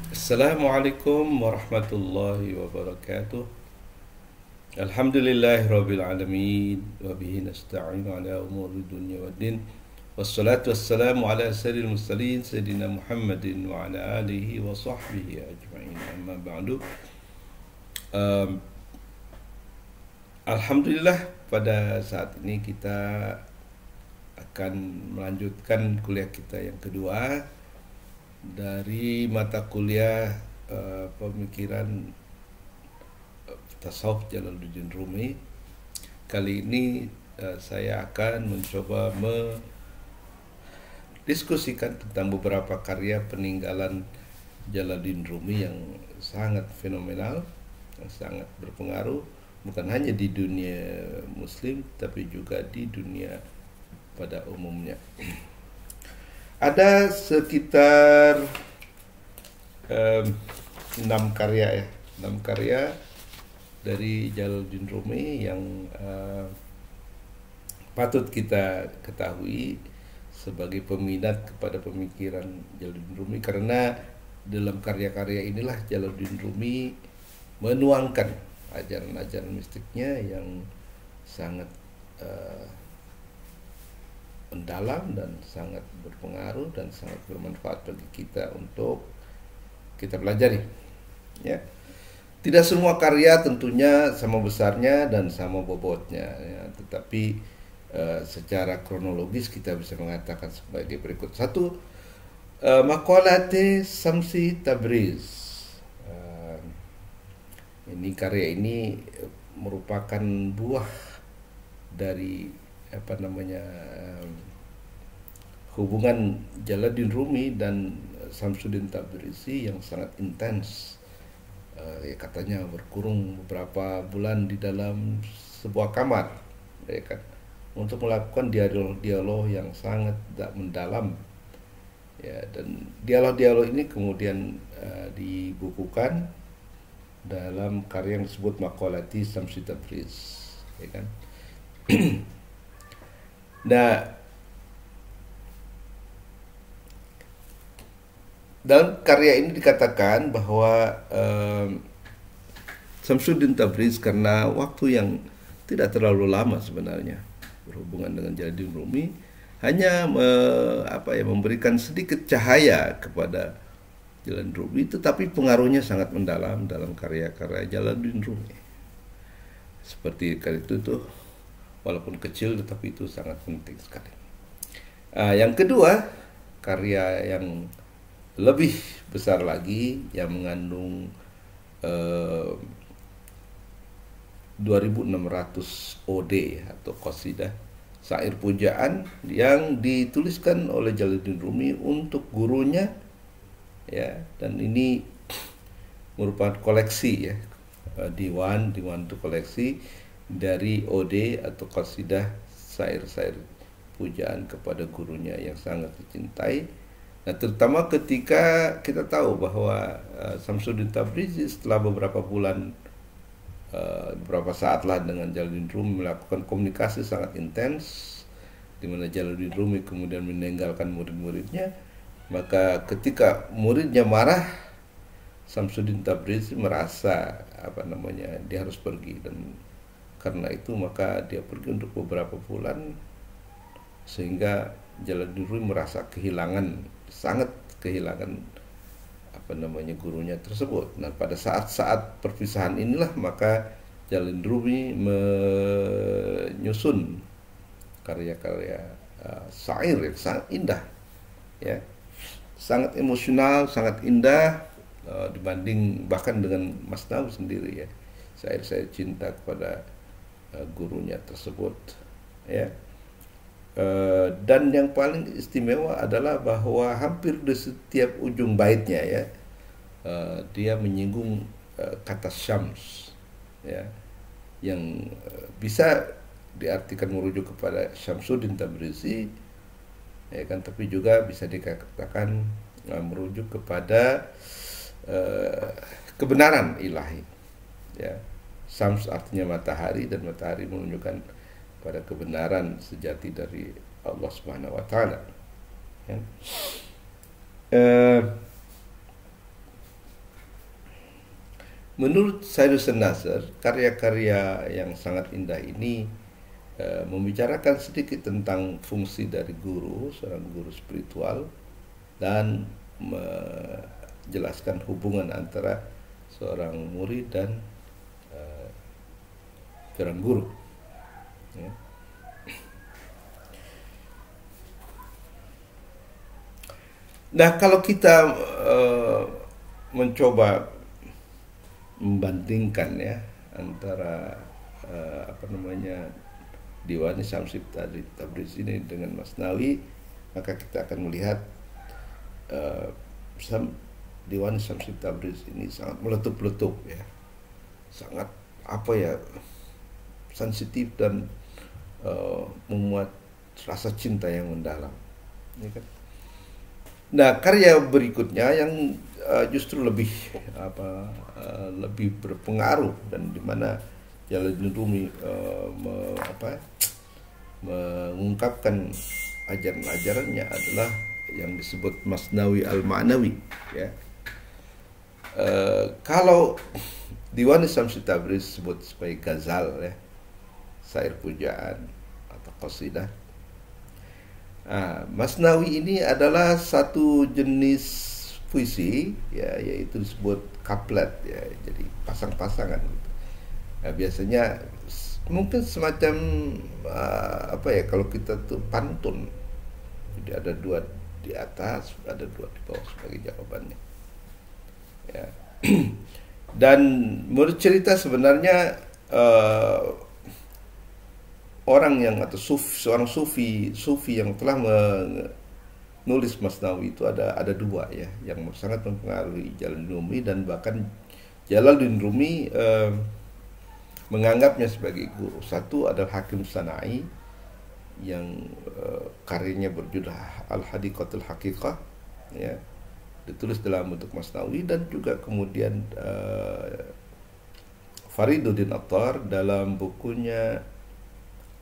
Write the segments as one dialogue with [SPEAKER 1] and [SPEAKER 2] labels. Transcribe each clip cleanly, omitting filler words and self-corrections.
[SPEAKER 1] Assalamualaikum warahmatullahi wabarakatuh. Alhamdulillahirabbil alamin wa bihi nasta'inu ala umuri dunya waddin. Wassalatu wassalamu ala sayyidil mursalin sayyidina Muhammadin wa ala alihi wa sahbihi ajma'in. Amma ba'du. Um, Alhamdulillah pada saat ini kita akan melanjutkan kuliah kita yang kedua dari mata kuliah pemikiran tasawuf Jalaluddin Rumi. Kali ini saya akan mencoba mendiskusikan tentang beberapa karya peninggalan Jalaluddin Rumi yang sangat fenomenal, yang sangat berpengaruh bukan hanya di dunia muslim tapi juga di dunia pada umumnya. Ada sekitar 6 karya ya, 6 karya dari Jalaluddin Rumi yang patut kita ketahui sebagai peminat kepada pemikiran Jalaluddin Rumi, karena dalam karya-karya inilah Jalaluddin Rumi menuangkan ajaran-ajaran mistiknya yang sangat mendalam dan sangat berpengaruh dan sangat bermanfaat bagi kita untuk kita pelajari. Ya, tidak semua karya tentunya sama besarnya dan sama bobotnya, ya, tetapi secara kronologis kita bisa mengatakan sebagai berikut. Satu, Maqalati Samsi Tabriz. Ini karya ini merupakan buah dari hubungan Jalaluddin Rumi dan Samsuddin Tabrizi yang sangat intens. Ya, katanya berkurung beberapa bulan di dalam sebuah kamar, ya kan, untuk melakukan dialog-dialog yang sangat mendalam. Ya, dan dialog-dialog ini kemudian dibukukan dalam karya yang disebut Maqalati Samsi Tabriz, ya kan. Nah, dalam karya ini dikatakan bahwa Samsuddin Tabriz karena waktu yang tidak terlalu lama sebenarnya berhubungan dengan Jalaluddin Rumi hanya memberikan sedikit cahaya kepada Jalaluddin Rumi, tetapi pengaruhnya sangat mendalam dalam karya-karya Jalaluddin Rumi. Seperti kali itu tuh, walaupun kecil tetapi itu sangat penting sekali. Yang kedua, karya yang lebih besar lagi yang mengandung 2600 OD atau qasidah, syair pujaan yang dituliskan oleh Jalaluddin Rumi untuk gurunya, ya, dan ini merupakan koleksi, ya, diwan itu koleksi dari OD atau qasidah syair-syair pujaan kepada gurunya yang sangat dicintai. Nah, terutama ketika kita tahu bahwa Samsuddin Tabrizi setelah beberapa bulan, beberapa saatlah dengan Jalaluddin Rumi melakukan komunikasi sangat intens, di mana Jalaluddin Rumi kemudian meninggalkan murid-muridnya. Maka ketika muridnya marah, Samsuddin Tabrizi merasa dia harus pergi, dan karena itu maka dia pergi untuk beberapa bulan, sehingga Jalaluddin Rumi merasa sangat kehilangan gurunya tersebut. Nah, pada saat-saat perpisahan inilah maka Jalaluddin Rumi menyusun karya-karya syair yang sangat indah, ya, sangat emosional, sangat indah, dibanding bahkan dengan Masnawi sendiri, ya, syair-syair cinta kepada gurunya tersebut, ya. Dan yang paling istimewa adalah bahwa hampir di setiap ujung baitnya, ya, dia menyinggung kata syams, ya, yang bisa diartikan merujuk kepada Syamsuddin Tabrizi, ya kan, tapi juga bisa dikatakan merujuk kepada kebenaran ilahi, ya. Syams artinya matahari, dan matahari menunjukkan pada kebenaran sejati dari Allah Subhanahu wa taala. Ya. menurut Cyrus Nasr, karya-karya yang sangat indah ini membicarakan sedikit tentang fungsi dari guru, seorang guru spiritual, dan menjelaskan hubungan antara seorang murid dan seorang guru. Ya. Nah, kalau kita mencoba membandingkan ya antara Diwani Syamsi Tabriz ini dengan Masnawi, maka kita akan melihat Diwani Syamsi Tabriz ini sangat meletup-letup ya, sangat sensitif dan memuat rasa cinta yang mendalam, ya kan? Nah, karya berikutnya yang justru lebih lebih berpengaruh dan di mana Jalaluddin Rumi mengungkapkan ajaran-ajarannya adalah yang disebut Masnawi al-Ma'nawi ya. Kalau Diwani Syamsi Tabriz disebut sebagai ghazal ya, syair pujaan atau qasidah. Masnawi ini adalah satu jenis puisi ya, yaitu disebut kaplet ya, jadi pasang-pasangan gitu. Nah, biasanya mungkin semacam kalau kita tuh pantun, jadi ada dua di atas, ada dua di bawah sebagai jawabannya ya. Dan menurut cerita sebenarnya orang yang atau seorang sufi yang telah menulis Masnawi itu ada dua ya, yang sangat mempengaruhi Jalaluddin Rumi, dan bahkan Jalaluddin Rumi menganggapnya sebagai guru. Satu adalah Hakim Sana'i yang karyanya berjudul Al-Hadiqatul Haqiqah ya, ditulis dalam bentuk Masnawi, dan juga kemudian Fariduddin Attar dalam bukunya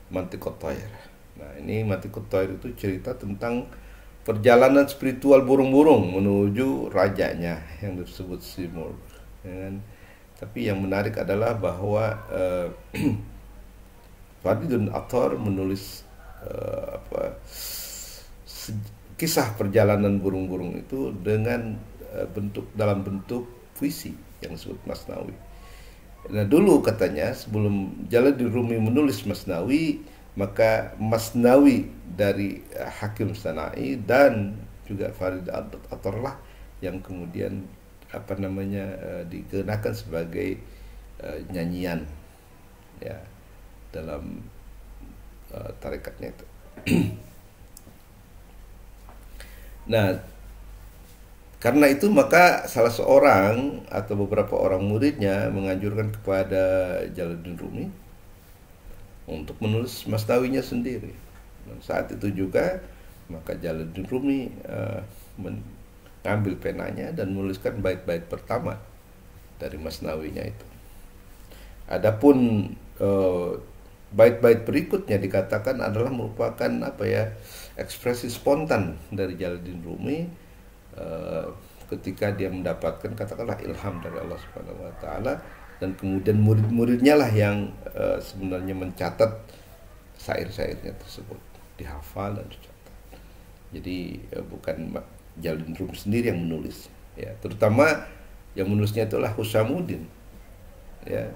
[SPEAKER 1] Mantiqut Thair. Nah, ini Mantiqut Thair itu cerita tentang perjalanan spiritual burung-burung menuju rajanya yang disebut Simurgh. Ya kan? Tapi yang menarik adalah bahwa Fariduddin Attar menulis kisah perjalanan burung-burung itu dengan dalam bentuk puisi yang disebut Masnawi. Nah, dulu katanya sebelum Jalaluddin Rumi menulis Masnawi, maka Masnawi dari Hakim Sana'i dan juga Farid Attar lah yang kemudian digunakan sebagai nyanyian ya dalam tarekatnya itu. Nah, karena itu maka salah seorang atau beberapa orang muridnya menganjurkan kepada Jalaluddin Rumi untuk menulis Masnawinya sendiri. Dan saat itu juga maka Jalaluddin Rumi mengambil penanya dan menuliskan bait-bait pertama dari Masnawinya itu. Adapun bait-bait berikutnya dikatakan adalah merupakan ekspresi spontan dari Jalaluddin Rumi ketika dia mendapatkan katakanlah ilham dari Allah Subhanahu wa taala, dan kemudian murid-muridnya lah yang sebenarnya mencatat syair-syairnya tersebut, dihafal dan dicatat. Jadi bukan Jalaluddin Rumi sendiri yang menulis ya, terutama yang menulisnya itulah Husamuddin ya,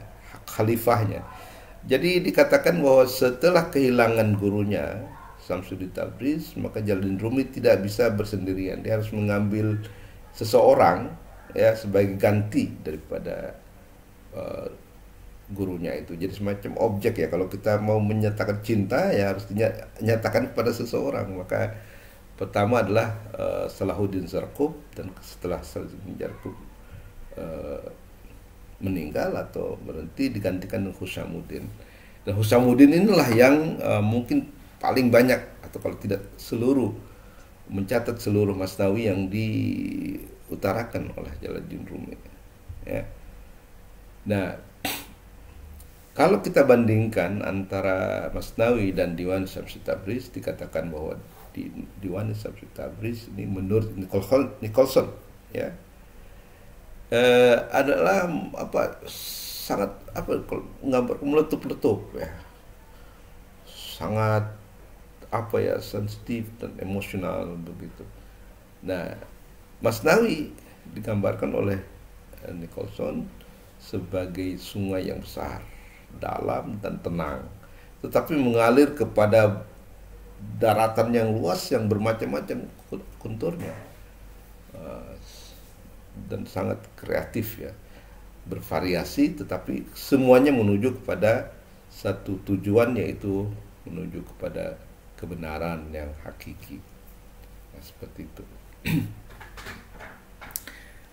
[SPEAKER 1] khalifahnya. Jadi dikatakan bahwa setelah kehilangan gurunya Syamsuddin Tabriz, maka Jalaluddin Rumi tidak bisa bersendirian. Dia harus mengambil seseorang ya sebagai ganti daripada gurunya itu. Jadi semacam objek ya, kalau kita mau menyatakan cinta ya harus dinyatakan kepada seseorang. Maka pertama adalah Salahuddin Zarqub, dan setelah Salahuddin Zarqub meninggal atau berhenti digantikan dengan Husamuddin. Dan Husamuddin inilah yang mungkin paling banyak atau kalau tidak seluruh mencatat seluruh Masnawi yang diutarakan oleh Jalaluddin Rumi ya. Nah, kalau kita bandingkan antara Masnawi dan Diwani Syamsi Tabriz, dikatakan bahwa Diwani Syamsi Tabriz ini menurut Nicholson ya, adalah apa, sangat apa, kalau gambar meletup-letup ya, sangat apa ya, sensitif dan emosional begitu. Nah, Masnawi digambarkan oleh Nicholson sebagai sungai yang besar, dalam dan tenang, tetapi mengalir kepada daratan yang luas yang bermacam-macam konturnya. Eh, dan sangat kreatif ya, bervariasi, tetapi semuanya menuju kepada satu tujuan, yaitu menuju kepada kebenaran yang hakiki. Nah, seperti itu.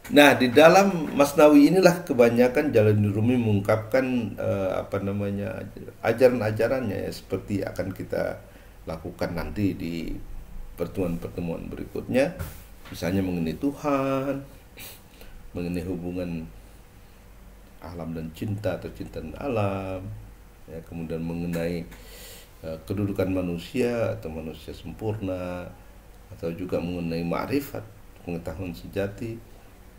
[SPEAKER 1] Nah, di dalam Masnawi inilah kebanyakan Jalaluddin Rumi mengungkapkan apa namanya, ajaran-ajarannya ya, seperti akan kita lakukan nanti di pertemuan-pertemuan berikutnya, misalnya mengenai Tuhan, mengenai hubungan alam dan cinta atau cinta dan alam, ya, kemudian mengenai kedudukan manusia atau manusia sempurna, atau juga mengenai ma'rifat, pengetahuan sejati,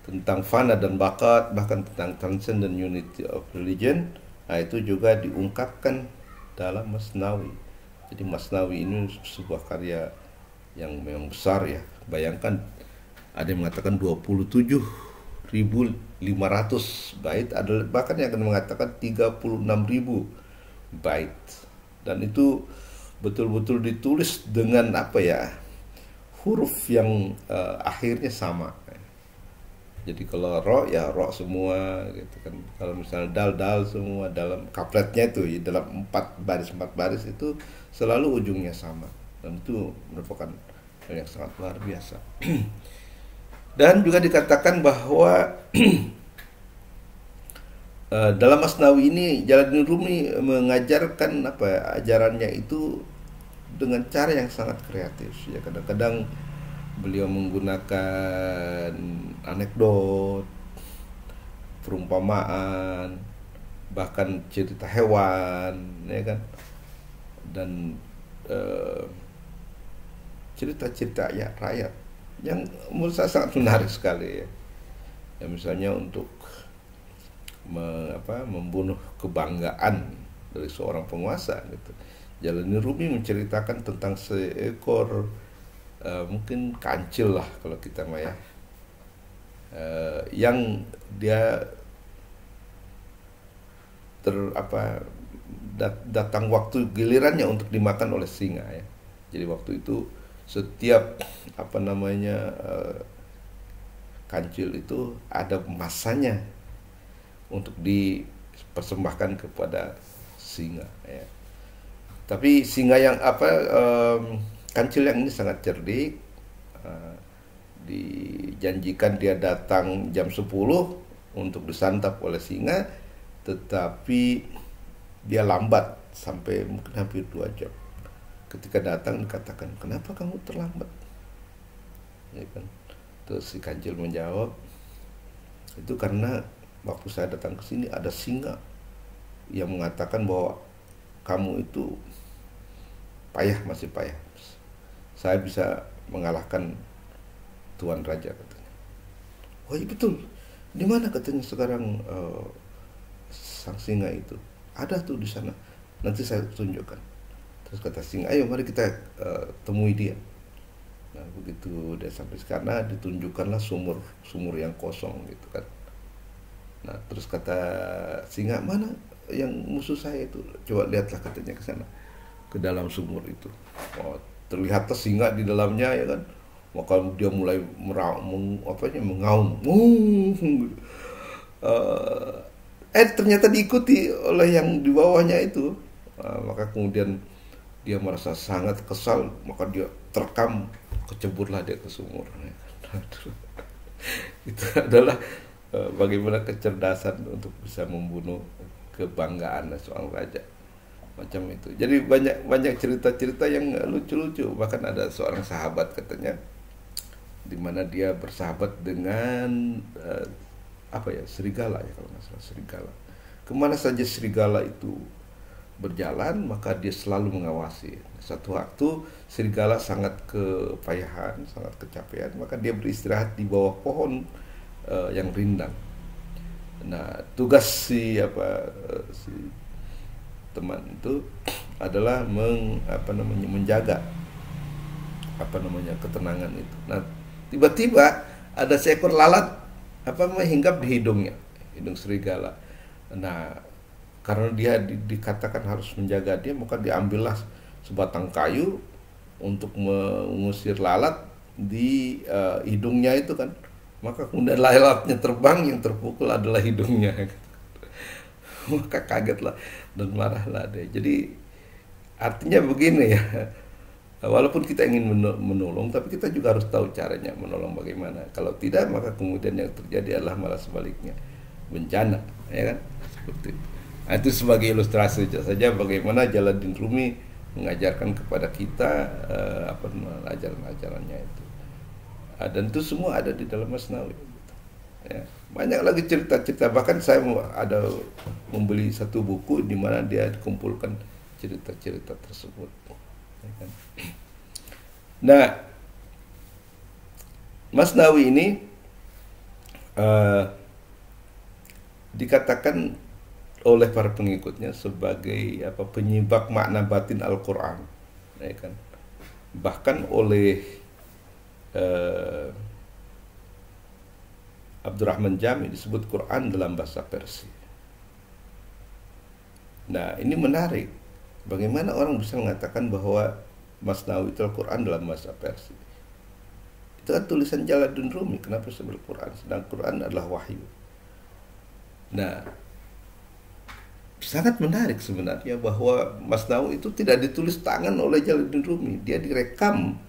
[SPEAKER 1] tentang fana dan bakat, bahkan tentang transcendent unity of religion. Nah, itu juga diungkapkan dalam Masnawi. Jadi Masnawi ini sebuah karya yang memang besar ya. Bayangkan, ada yang mengatakan 27.500 bait, ada bahkan yang akan mengatakan 36.000 bait. Dan itu betul-betul ditulis dengan apa ya, huruf yang akhirnya sama. Jadi kalau ro ya ro semua gitu kan. Kalau misalnya dal semua dalam kapletnya itu ya, dalam 4 baris itu selalu ujungnya sama. Dan itu merupakan hal yang sangat luar biasa. Dan juga dikatakan bahwa dalam Masnawi ini Jalaluddin Rumi mengajarkan apa, ajarannya itu dengan cara yang sangat kreatif ya. Kadang-kadang beliau menggunakan anekdot, perumpamaan, bahkan cerita hewan, ya kan, dan cerita-cerita ya rakyat yang menurut saya sangat menarik sekali ya. Ya misalnya untuk membunuh kebanggaan dari seorang penguasa gitu. Jalaluddin Rumi menceritakan tentang seekor mungkin kancil lah kalau kita mah ya, yang dia datang waktu gilirannya untuk dimakan oleh singa ya. Jadi waktu itu setiap apa namanya, kancil itu ada masanya untuk dipersembahkan kepada singa ya. Tapi singa yang kancil yang ini sangat cerdik. Dijanjikan dia datang jam 10 untuk disantap oleh singa, tetapi dia lambat sampai mungkin hampir 2 jam. Ketika datang dikatakan, kenapa kamu terlambat? Ya kan? Terus si kancil menjawab, itu karena waktu saya datang ke sini ada singa yang mengatakan bahwa kamu itu masih payah. Saya bisa mengalahkan Tuan Raja katanya. Oh iya betul. Di mana katanya sekarang sang singa itu? Ada tuh di sana. Nanti saya tunjukkan. Terus kata singa, ayo mari kita temui dia. Nah begitu dia sampai sana, ditunjukkanlah sumur yang kosong gitu kan. Nah terus kata singa, mana yang musuh saya itu? Coba lihatlah katanya ke sana, ke dalam sumur itu. Oh, terlihatlah singa di dalamnya ya kan. Maka dia mulai mengaum. Ternyata diikuti oleh yang di bawahnya itu. Maka kemudian dia merasa sangat kesal, maka dia terkam, keceburlah dia ke sumur. Itu adalah bagaimana kecerdasan untuk bisa membunuh kebanggaan seorang raja. Macam itu. Jadi banyak cerita-cerita yang lucu-lucu. Bahkan ada seorang sahabat katanya, di mana dia bersahabat dengan serigala ya, kalau nggak salah serigala. Kemana saja serigala itu berjalan, maka dia selalu mengawasi. Satu waktu serigala sangat kepayahan, sangat kecapean, maka dia beristirahat di bawah pohon yang rindang. Nah, tugas si teman itu adalah menjaga ketenangan itu. Nah, tiba-tiba ada seekor lalat hinggap di hidungnya, hidung serigala. Nah, karena dia dikatakan harus menjaga dia, maka diambillah sebatang kayu untuk mengusir lalat di hidungnya itu kan. Maka kemudian lalatnya terbang, yang terpukul adalah hidungnya. Maka kagetlah dan marahlah dia. Jadi artinya begini ya, walaupun kita ingin menolong, tapi kita juga harus tahu caranya menolong bagaimana. Kalau tidak, maka kemudian yang terjadi adalah malah sebaliknya, bencana, ya kan? Seperti itu. Nah, itu sebagai ilustrasi saja bagaimana Jalaluddin Rumi mengajarkan kepada kita ajaran-ajarannya itu. Dan itu semua ada di dalam Masnawi. Ya. Banyak lagi cerita-cerita, bahkan saya ada membeli satu buku di mana dia dikumpulkan cerita-cerita tersebut. Ya kan? Nah, Masnawi ini dikatakan oleh para pengikutnya sebagai penyimbang makna batin Al-Quran, ya kan? Bahkan oleh Abdurrahman Jami disebut Quran dalam bahasa Persia. Nah, ini menarik. Bagaimana orang bisa mengatakan bahwa Masnawi itu Al-Quran dalam bahasa Persia? Itu kan tulisan Jalaluddin Rumi. Kenapa disebut Quran? Sedang Quran adalah wahyu. Nah, sangat menarik sebenarnya bahwa Masnawi itu tidak ditulis tangan oleh Jalaluddin Rumi. Dia direkam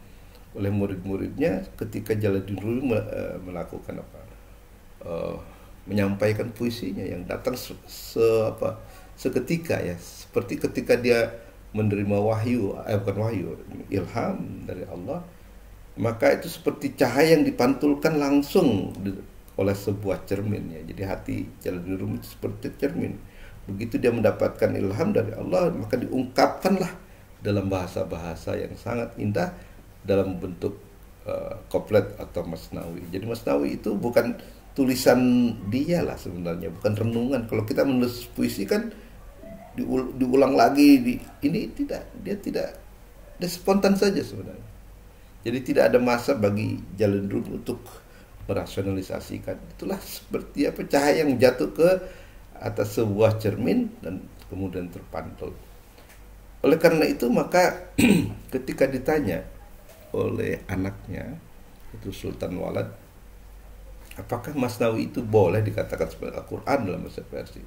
[SPEAKER 1] oleh murid-muridnya ketika Jalaluddin Rumi melakukan menyampaikan puisinya yang datang seketika, ya, seperti ketika dia menerima ilham dari Allah, maka itu seperti cahaya yang dipantulkan langsung oleh sebuah cermin, ya. Jadi hati Jalaluddin Rumi itu seperti cermin. Begitu dia mendapatkan ilham dari Allah, maka diungkapkanlah dalam bahasa-bahasa yang sangat indah dalam bentuk koplet atau Masnawi. Jadi Masnawi itu bukan tulisan dia lah sebenarnya, bukan renungan. Kalau kita menulis puisi kan diulang lagi, ini tidak, dia spontan saja sebenarnya. Jadi tidak ada masa bagi Jalaluddin Rumi untuk merasionalisasikan. Itulah seperti cahaya yang jatuh ke atas sebuah cermin dan kemudian terpantul. Oleh karena itu maka ketika ditanya oleh anaknya itu Sultan Walad, apakah Masnawi itu boleh dikatakan sebagai Al-Quran dalam bahasa Persia?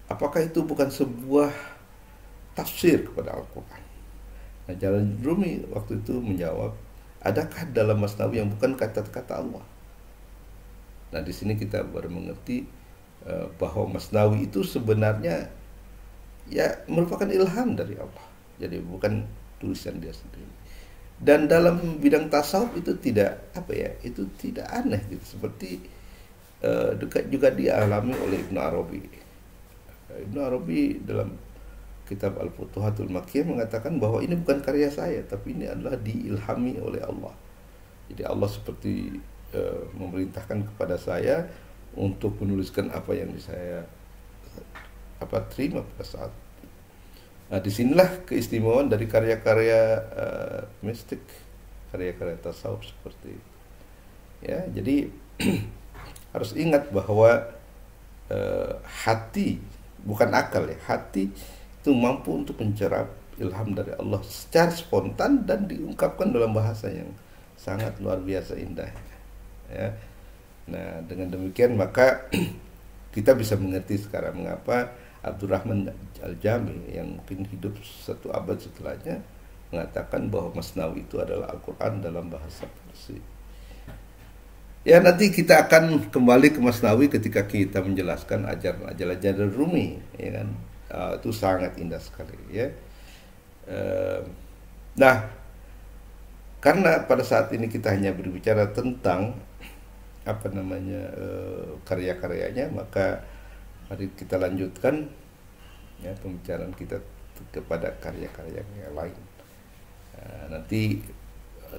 [SPEAKER 1] Apakah itu bukan sebuah tafsir kepada Al-Quran? Nah, Jalaluddin Rumi waktu itu menjawab, adakah dalam Masnawi yang bukan kata-kata Allah? Nah, di sini kita baru mengerti bahwa Masnawi itu sebenarnya ya merupakan ilham dari Allah. Jadi bukan tulisan dia sendiri. Dan dalam bidang tasawuf itu tidak itu tidak aneh gitu, seperti dekat juga dialami oleh Ibnu Arabi. Ibnu Arabi dalam kitab Al-Futuhatul Makkiyah mengatakan bahwa ini bukan karya saya, tapi ini adalah diilhami oleh Allah. Jadi Allah seperti memerintahkan kepada saya untuk menuliskan apa yang saya terima pada saat. Nah, disinilah keistimewaan dari karya-karya mistik, karya-karya tasawuf seperti itu. Ya, jadi harus ingat bahwa hati bukan akal, ya, hati itu mampu untuk mencerap ilham dari Allah secara spontan dan diungkapkan dalam bahasa yang sangat luar biasa indah. Ya. Nah, dengan demikian maka kita bisa mengerti sekarang mengapa Abdurrahman Al-Jami yang mungkin hidup satu abad setelahnya mengatakan bahwa Masnawi itu adalah Al-Quran dalam bahasa Persia. Ya, nanti kita akan kembali ke Masnawi ketika kita menjelaskan ajaran Rumi, ya kan? Itu sangat indah sekali, ya. Nah, karena pada saat ini kita hanya berbicara tentang karya-karyanya, maka mari kita lanjutkan ya pembicaraan kita kepada karya-karya yang lain. Nanti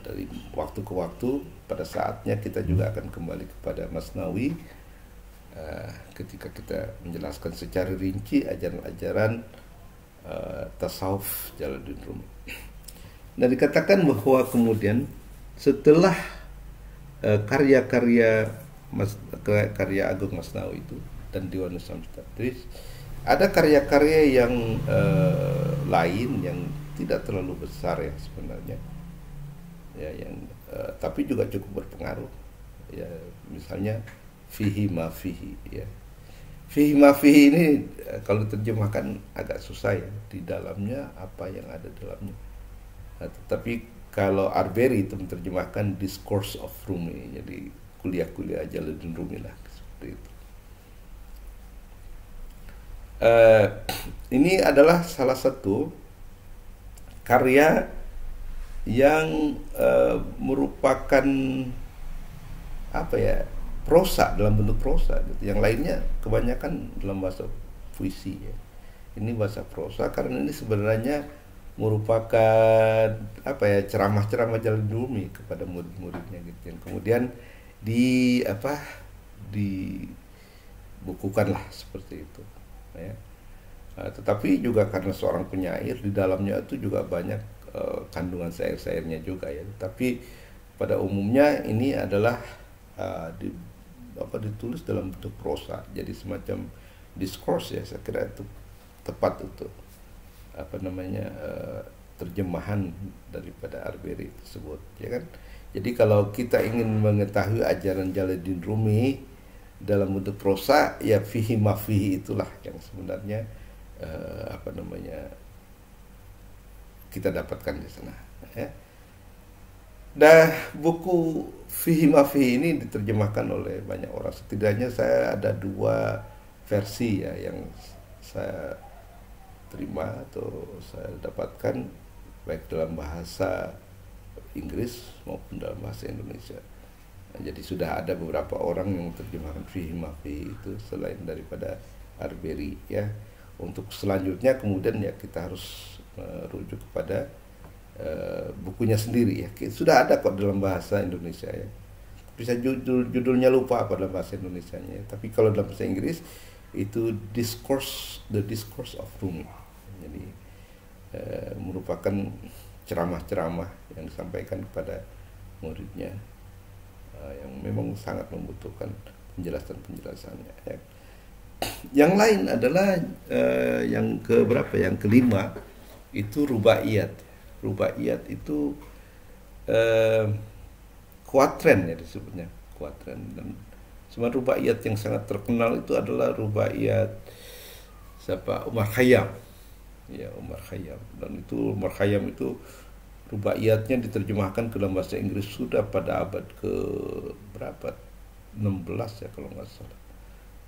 [SPEAKER 1] dari waktu ke waktu pada saatnya kita juga akan kembali kepada Masnawi ketika kita menjelaskan secara rinci ajaran-ajaran tasawuf Jalaluddin Rumi. Nah, dikatakan bahwa kemudian setelah karya-karya karya Agung Masnawi itu dan Diwanus Syamsul Tabriz, ada karya-karya yang lain yang tidak terlalu besar ya sebenarnya, ya yang tapi juga cukup berpengaruh. Ya, misalnya fihi ma fihi, ya. Fihi ma fihi ini kalau terjemahkan agak susah ya, di dalamnya apa yang ada dalamnya. Nah, tetapi kalau Arbery itu menerjemahkan Discourse of Rumi, jadi kuliah-kuliah Jalaluddin Rumi lah, seperti itu. Ini adalah salah satu karya yang merupakan apa ya, prosa, dalam bentuk prosa gitu. Yang lainnya kebanyakan dalam bahasa puisi ya. Ini bahasa prosa karena ini sebenarnya merupakan apa ya, ceramah-ceramah Jalaluddin Rumi kepada murid-muridnya gitu, yang kemudian dibukukan lah seperti itu ya. Tetapi juga karena seorang penyair, di dalamnya itu juga banyak kandungan syair-syairnya juga ya. Tapi pada umumnya ini adalah ditulis dalam bentuk prosa, jadi semacam discourse ya, saya kira itu tepat untuk terjemahan daripada Arbery tersebut ya kan. Jadi kalau kita ingin mengetahui ajaran Jalaluddin Rumi dalam bentuk prosa, ya fihi ma fihi itulah yang sebenarnya kita dapatkan di sana ya. Nah, buku Fihi ma Fihi ini diterjemahkan oleh banyak orang. Setidaknya saya ada 2 versi ya yang saya terima atau saya dapatkan, baik dalam bahasa Inggris maupun dalam bahasa Indonesia. Nah, jadi sudah ada beberapa orang yang menerjemahkan Fihi ma Fihi itu selain daripada Arbery ya. Untuk selanjutnya kemudian ya kita harus merujuk kepada bukunya sendiri ya. Sudah ada kok dalam bahasa Indonesia ya. Bisa judulnya lupa apa dalam bahasa Indonesianya ya. Tapi kalau dalam bahasa Inggris itu The Discourse of Rumi. Jadi merupakan ceramah-ceramah yang disampaikan kepada muridnya yang memang sangat membutuhkan penjelasan-penjelasannya ya. Yang lain adalah yang keberapa? Yang kelima itu rubaiyat. Rubaiyat itu kuatren ya disebutnya, kuatren. Dan semua rubaiyat yang sangat terkenal itu adalah rubaiyat Umar Khayyam. Ya, Umar Khayyam. Dan itu Umar Khayyam itu rubaiyatnya diterjemahkan ke dalam bahasa Inggris sudah pada abad ke berapa? 16 ya kalau nggak salah.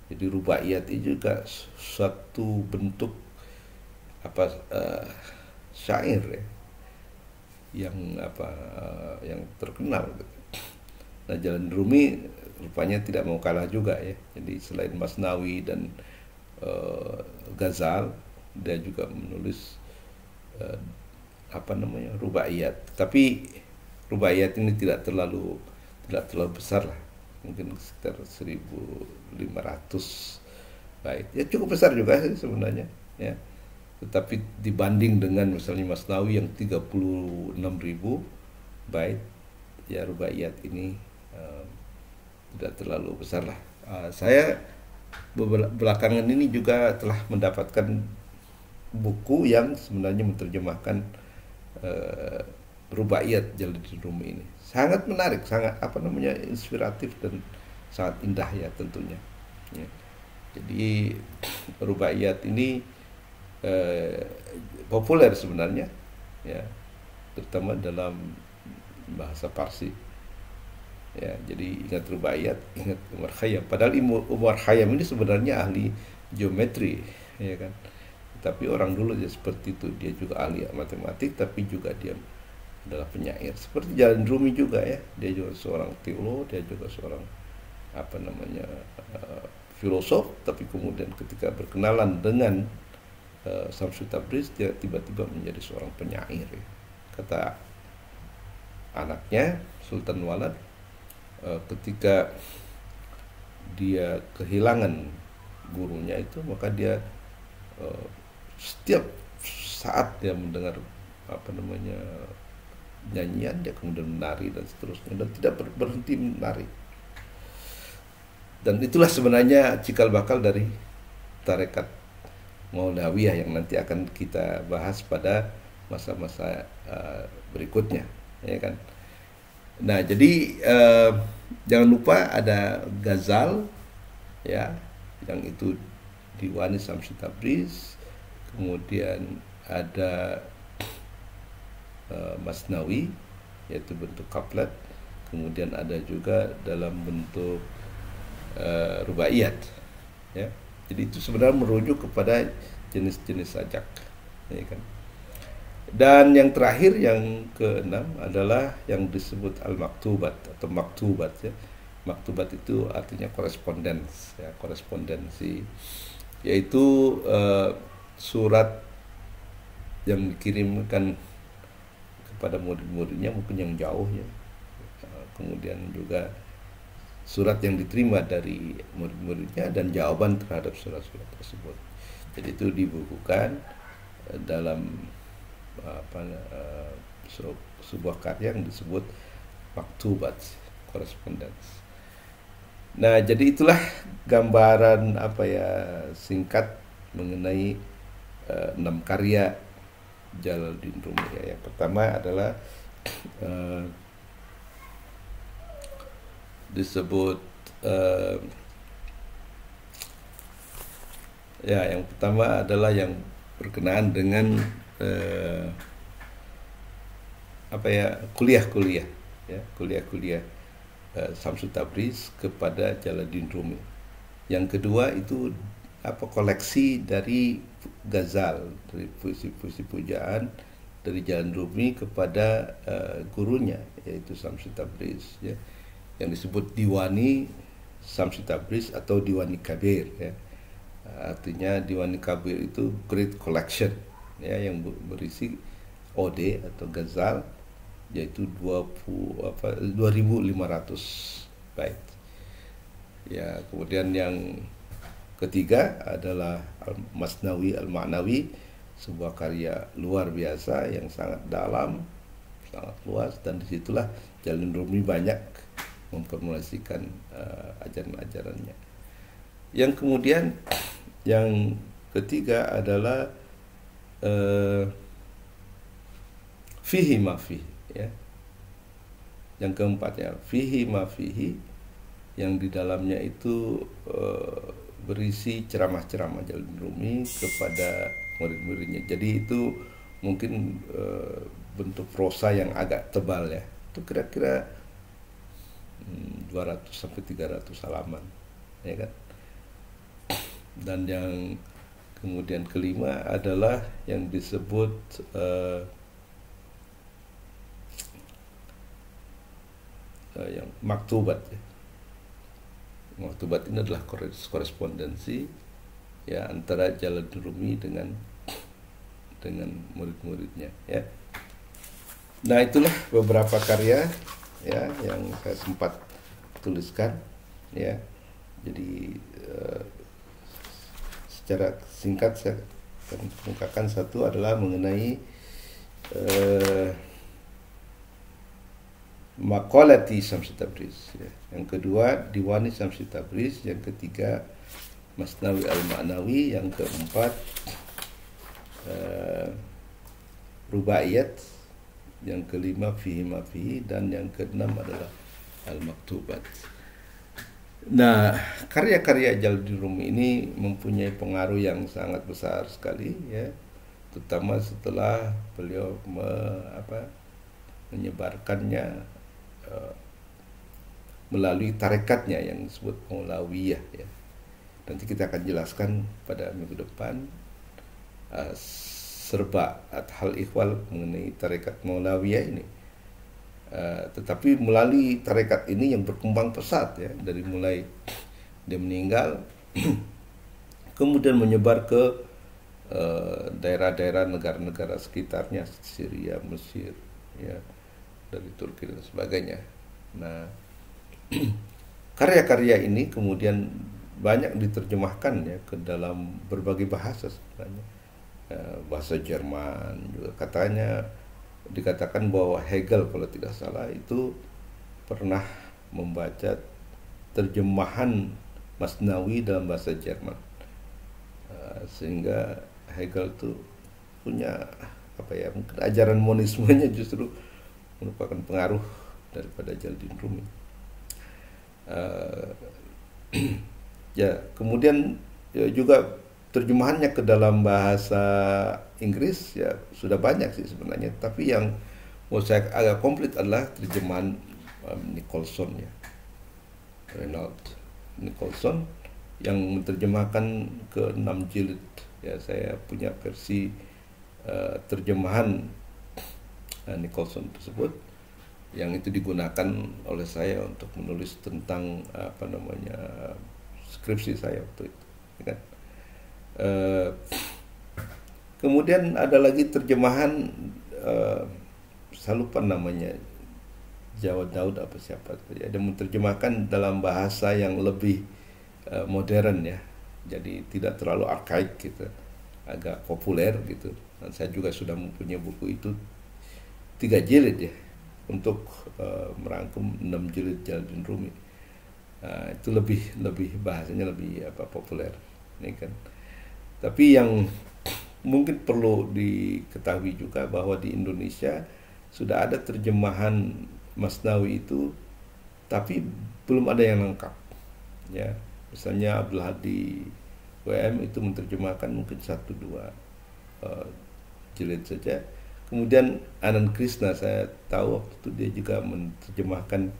[SPEAKER 1] Jadi rubaiyat itu juga suatu bentuk syair ya, yang terkenal gitu. Nah, Jalaluddin Rumi rupanya tidak mau kalah juga ya. Jadi selain Masnawi dan Ghazal, dia juga menulis rubaiyat. Tapi rubaiyat ini tidak terlalu besar lah, mungkin sekitar 1.500 bait. Ya cukup besar juga sih sebenarnya ya. Tetapi dibanding dengan misalnya Masnawi yang 36.000 bait, ya rubaiyat ini tidak terlalu besar lah. Saya belakangan ini juga telah mendapatkan buku yang sebenarnya menerjemahkan rubaiyat Jalaluddin Rumi ini. Sangat menarik, sangat inspiratif dan sangat indah ya tentunya. Ya. Jadi rubaiyat ini populer sebenarnya ya, terutama dalam bahasa Parsi ya. Jadi ingat rubaiyat, ingat Umar Khayyam. Padahal Umar Khayyam ini sebenarnya ahli geometri ya kan, tapi orang dulu ya seperti itu. Dia juga ahli matematik tapi juga dia adalah penyair. Seperti Jalaluddin Rumi juga ya, dia juga seorang teolog, dia juga seorang filosof, tapi kemudian ketika berkenalan dengan Syamsul Tabriz, dia tiba-tiba menjadi seorang penyair ya. Kata anaknya Sultan Walad, ketika dia kehilangan gurunya itu, maka dia setiap saat dia mendengar nyanyian, dia kemudian menari dan seterusnya, dan tidak berhenti menari. Dan itulah sebenarnya cikal bakal dari tarekat Maulawiyah yang nanti akan kita bahas pada masa-masa berikutnya, ya kan. Nah, jadi jangan lupa ada ghazal, ya, yang itu diwani Syamsi Tabriz, kemudian ada masnawi, yaitu bentuk kaplet, kemudian ada juga dalam bentuk rubaiyat, ya. Jadi itu sebenarnya merujuk kepada jenis-jenis sajak, ya kan. Dan yang terakhir, yang keenam, adalah yang disebut al-maktubat atau maktubat, ya. Maktubat itu artinya korespondens, ya, korespondensi, yaitu surat yang dikirimkan kepada murid-muridnya, mungkin yang jauh, ya. Kemudian juga surat yang diterima dari murid-muridnya dan jawaban terhadap surat-surat tersebut. Jadi itu dibukukan dalam sebuah karya yang disebut maktubat, korespondens. Nah, jadi itulah gambaran singkat mengenai 6 karya Jalaluddin Rumi. Yang pertama adalah disebut yang pertama adalah yang berkenaan dengan kuliah-kuliah Syamsu Tabriz kepada Jalaluddin Rumi. Yang kedua itu koleksi dari ghazal, dari puisi-puisi pujaan dari Jalaluddin Rumi kepada gurunya, yaitu Syamsu Tabriz, ya, yang disebut Diwani Syamsu Tabriz atau Diwani Kabir, ya. Artinya Diwani Kabir itu great collection, ya, yang berisi ode atau ghazal, yaitu 2500 bait. Ya, kemudian yang ketiga adalah Masnawi Al-Ma'nawi, sebuah karya luar biasa yang sangat dalam, sangat luas, dan disitulah Jalaluddin Rumi banyak memformulasikan ajaran-ajarannya. Yang kemudian yang ketiga adalah fihi ma fihi, ya. Yang keempat, ya, fihi ma fihi, yang di dalamnya itu berisi ceramah-ceramah Jalaluddin Rumi kepada murid-muridnya. Jadi itu mungkin bentuk prosa yang agak tebal, ya. Itu kira-kira 200 sampai 300 halaman, ya kan. Dan yang kemudian kelima adalah yang disebut yang maktubat, ya. Maktubat ini adalah korespondensi, ya, antara Jalaluddin Rumi dengan murid-muridnya, ya. Nah, itulah beberapa karya, ya, yang saya sempat tuliskan, ya. Jadi secara singkat saya akan kemukakan. Satu adalah mengenai Maqalati Syamsi Tabriz, ya. Yang kedua Diwani Syamsi Tabriz, yang ketiga Masnawi Al-Ma'nawi, yang keempat Rubaiyat, yang kelima Fihi Ma Fihi, dan yang keenam adalah Al-Maktubat. Nah, karya-karya Jalaluddin Rumi ini mempunyai pengaruh yang sangat besar sekali, ya, terutama setelah beliau menyebarkannya melalui tarekatnya yang disebut Maulawiyah, ya. Nanti kita akan jelaskan pada minggu depan serba hal ihwal mengenai tarekat Maulawiyah ini. Tetapi melalui tarekat ini yang berkembang pesat, ya, dari mulai dia meninggal kemudian menyebar ke daerah-daerah negara-negara sekitarnya, Syria, Mesir, ya, dari Turki dan sebagainya. Nah, karya-karya ini kemudian banyak diterjemahkan ya ke dalam berbagai bahasa sebenarnya. Bahasa Jerman juga katanya, dikatakan bahwa Hegel kalau tidak salah itu pernah membaca terjemahan Masnawi dalam bahasa Jerman. Sehingga Hegel itu punya apa ya, mungkin ajaran monismenya justru merupakan pengaruh daripada Jalaluddin Rumi. Ya, kemudian ya, juga terjemahannya ke dalam bahasa Inggris ya sudah banyak sih sebenarnya, tapi yang menurut saya agak komplit adalah terjemahan Nicholson ya, Reinhold Nicholson, yang menerjemahkan ke 6 jilid ya. Saya punya versi terjemahan Nicholson tersebut, yang itu digunakan oleh saya untuk menulis tentang apa namanya skripsi saya waktu itu, kan. Kemudian ada lagi terjemahan saya lupa namanya, Jawa Daud apa siapa, ada menerjemahkan dalam bahasa yang lebih modern ya, jadi tidak terlalu arkaik gitu, agak populer gitu. Dan saya juga sudah mempunyai buku itu 3 jilid ya, untuk merangkum 6 jilid Jalaluddin Rumi. Itu lebih bahasanya lebih populer ini kan. Tapi yang mungkin perlu diketahui juga bahwa di Indonesia sudah ada terjemahan Masnawi itu, tapi belum ada yang lengkap ya. Misalnya Abdul Hadi WM itu menerjemahkan mungkin 1-2 jilid saja. Kemudian Anand Krishna saya tahu waktu itu dia juga menerjemahkan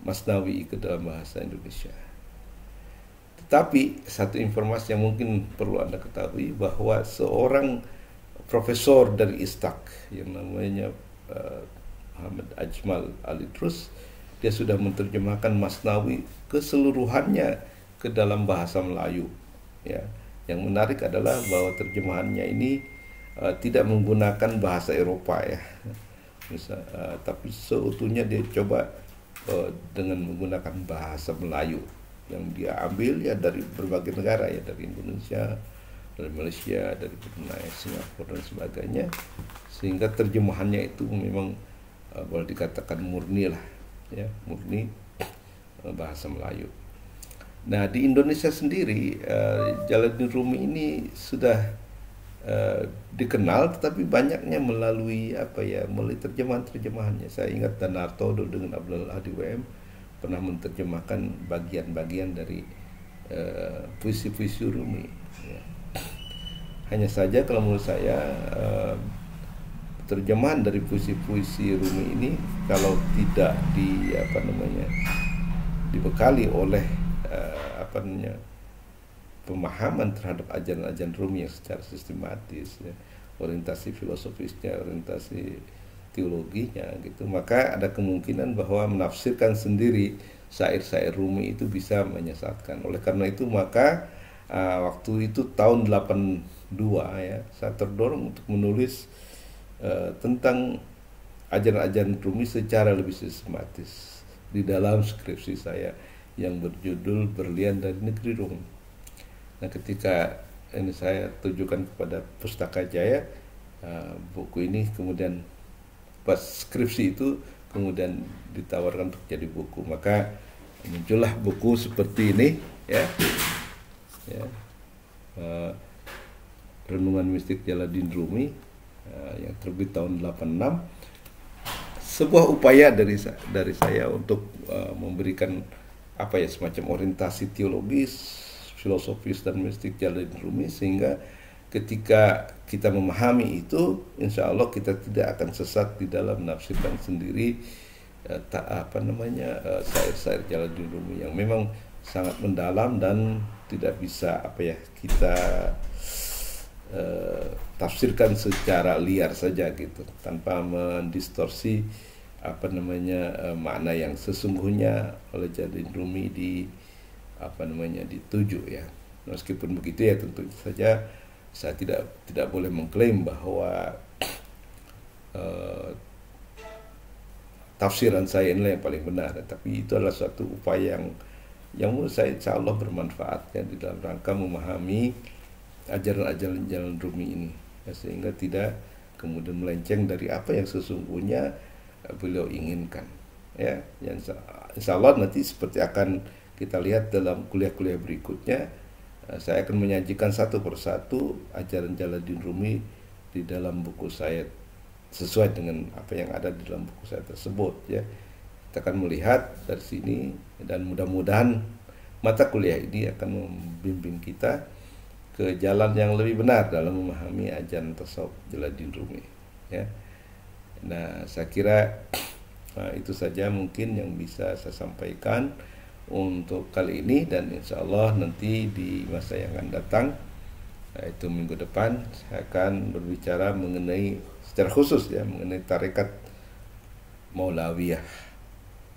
[SPEAKER 1] Masnawi ke dalam bahasa Indonesia. Tetapi satu informasi yang mungkin perlu Anda ketahui, bahwa seorang profesor dari Istak yang namanya Muhammad Ajmal Alidrus, dia sudah menerjemahkan Masnawi keseluruhannya ke dalam bahasa Melayu ya. Yang menarik adalah bahwa terjemahannya ini tidak menggunakan bahasa Eropa ya, tapi seutuhnya dia coba dengan menggunakan bahasa Melayu yang dia ambil ya dari berbagai negara ya, dari Indonesia, dari Malaysia, dari Brunei, Singapura dan sebagainya, sehingga terjemahannya itu memang boleh dikatakan murni lah ya, murni bahasa Melayu. Nah, di Indonesia sendiri Jalaluddin Rumi ini sudah dikenal, tetapi banyaknya melalui melalui terjemahannya. Saya ingat Danarto dengan Abdul Hadi WM pernah menerjemahkan bagian-bagian dari puisi-puisi Rumi ya. Hanya saja kalau menurut saya terjemahan dari puisi-puisi Rumi ini kalau tidak dibekali oleh pemahaman terhadap ajaran-ajaran Rumi yang secara sistematis ya, orientasi filosofisnya, orientasi teologinya gitu, maka ada kemungkinan bahwa menafsirkan sendiri syair-syair Rumi itu bisa menyesatkan. Oleh karena itu maka waktu itu tahun 82 ya, saya terdorong untuk menulis tentang ajaran-ajaran Rumi secara lebih sistematis di dalam skripsi saya yang berjudul Berlian dari Negeri Rum. Nah, ketika ini saya tujukan kepada Pustaka Jaya, buku ini kemudian pas skripsi itu kemudian ditawarkan untuk jadi buku, maka muncullah buku seperti ini ya, Renungan Mistik Jalaluddin Rumi yang terbit tahun 86. Sebuah upaya dari saya untuk memberikan semacam orientasi teologis, filosofis dan mistik Jalaluddin Rumi, sehingga ketika kita memahami itu, insya Allah kita tidak akan sesat di dalam menafsirkan sendiri syair-syair Jalaluddin Rumi yang memang sangat mendalam dan tidak bisa kita tafsirkan secara liar saja gitu, tanpa mendistorsi makna yang sesungguhnya oleh Jalaluddin Rumi dituju ya. Meskipun begitu ya, tentu saja saya tidak boleh mengklaim bahwa tafsiran saya inilah yang paling benar, tapi itu adalah suatu upaya yang menurut saya insya Allah bermanfaat ya, di dalam rangka memahami ajaran-ajaran Jalan Rumi ini ya, sehingga tidak kemudian melenceng dari apa yang sesungguhnya beliau inginkan ya. Yang insya Allah nanti seperti akan kita lihat dalam kuliah-kuliah berikutnya, saya akan menyajikan satu persatu ajaran Jalaluddin Rumi di dalam buku saya sesuai dengan apa yang ada di dalam buku saya tersebut ya. Kita akan melihat dari sini dan mudah-mudahan mata kuliah ini akan membimbing kita ke jalan yang lebih benar dalam memahami ajaran tasawuf Jalaluddin Rumi ya. Nah, saya kira itu saja mungkin yang bisa saya sampaikan untuk kali ini, dan insya Allah nanti di masa yang akan datang, itu minggu depan, saya akan berbicara mengenai secara khusus ya mengenai tarekat Maulawiyah.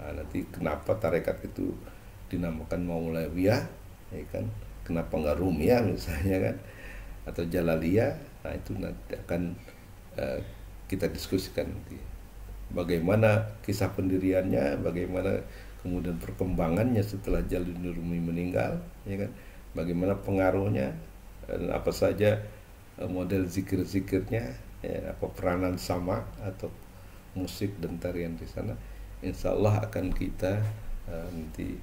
[SPEAKER 1] Nah, nanti kenapa tarekat itu dinamakan Maulawiyah ya kan, kenapa nggak Rumiyah misalnya kan, atau Jalaliyah. Nah, itu nanti akan kita diskusikan nanti bagaimana kisah pendiriannya, bagaimana kemudian perkembangannya setelah Jalaluddin Rumi meninggal ya kan, bagaimana pengaruhnya dan apa saja model zikir-zikirnya ya, apa peranan sama atau musik dan tarian di sana. Insya Allah akan kita nanti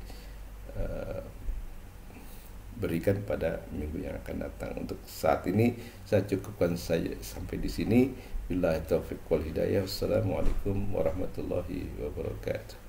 [SPEAKER 1] berikan pada minggu yang akan datang. Untuk saat ini saya cukupkan saja sampai di sini. Billahi taufiq wal hidayah. Wassalamualaikum warahmatullahi wabarakatuh.